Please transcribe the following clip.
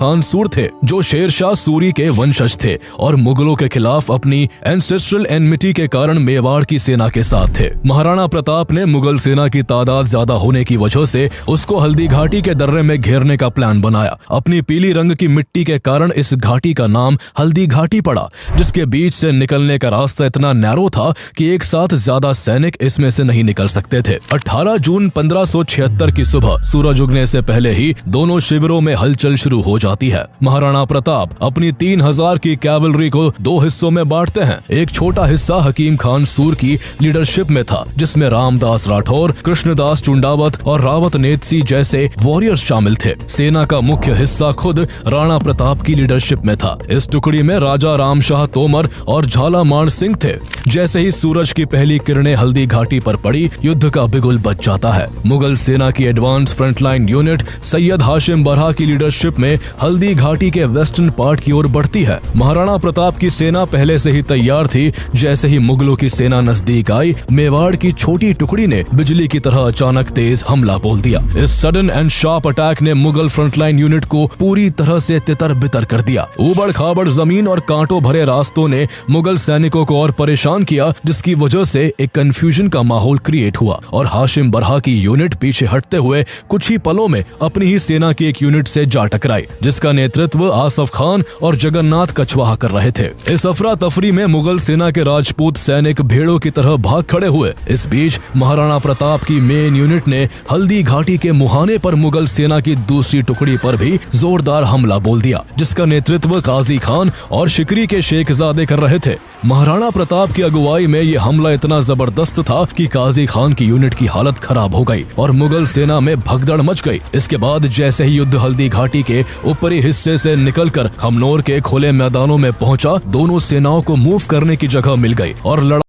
खानसूर थे, जो शेरशाह सूरी के वंशज थे और मुगलों के खिलाफ अपनी एंसेस्ट्रल एनमिटी के कारण मेवाड़ की सेना के साथ थे। महाराणा प्रताप ने मुगल सेना की तादाद ज्यादा होने की वजह से उसको हल्दी घाटी के दर्रे में घेरने का प्लान बनाया। अपनी पीली रंग की मिट्टी के कारण इस घाटी का नाम हल्दी घाटी पड़ा, जिसके बीच से निकलने का रास्ता इतना नैरो था कि एक साथ ज्यादा सैनिक इसमें से नहीं निकल सकते थे। 18 जून 1576 की सुबह सूरज उगने से पहले ही दोनों शिविरों में हलचल शुरू हो जाती है। महाराणा प्रताप अपनी 3000 की कैवलरी को दो हिस्सों में बांटते हैं। एक छोटा हिस्सा हकीम खान सूर की लीडरशिप में था, जिसमें रामदास राठौर, कृष्णदास चुंडावत और रावत नेतसी जैसे वॉरियर्स शामिल थे। सेना का मुख्य हिस्सा खुद राणा प्रताप की लीडरशिप में था। इस टुकड़ी में राजा रामशाह तोमर और झालामाण सिंह थे। जैसे ही सूरज की पहली किरणें हल्दी घाटी पर पड़ी, युद्ध का बिगुल बज जाता है। मुगल सेना की advance frontline unit Syed Hashim बरहा की लीडरशिप में हल्दी घाटी के वेस्टर्न पार्ट की ओर बढ़ती है। महाराणा प्रताप की सेना पहले से ही तैयार थी। जैसे ही मुगलों की सेना नजदीक आई, मेवाड़ की छोटी टुकड़ी ने बिजली की तरह अचानक तेज हमला बोल दिया। इस सडन एंड शार्प अटैक ने मुगल फ्रंटलाइन यूनिट को पूरी तरह से तितर बितर कर दिया। उबड़ खाबड़ जमीन और कांटों भरे रास्तों ने मुगल सैनिकों को और परेशान किया, जिसकी वजह से एक कंफ्यूजन का माहौल क्रिएट हुआ और हाशिम बरहा की यूनिट पीछे हटते हुए कुछ ही पलों में अपनी ही सेना की एक यूनिट से जा टकराई, जिसका नेतृत्व आसफ खान और जगन्नाथ कछवाहा कर रहे थे। इस अफरा तफरी में मुगल सेना के राजपूत सैनिक भेड़ों की तरह भाग खड़े हुए। इस बीच महाराणा प्रताप की मेन यूनिट ने हल्दी घाटी के मुहाने पर मुगल सेना की दूसरी टुकड़ी पर भी जोरदार हमला बोल दिया, जिसका नेतृत्व काजी खान और शिकरी के शेखजादे कर रहे थे। महाराणा प्रताप की अगुवाई में यह हमला इतना जबरदस्त था कि काजी खान की यूनिट की हालत खराब हो गई और मुगल सेना में भगदड़ मच गई। इसके बाद जैसे ही युद्ध हल्दी घाटी के ऊपरी हिस्से से निकलकर खमनोर के खुले मैदानों में पहुंचा, दोनों सेनाओं को मूव करने की जगह मिल गई और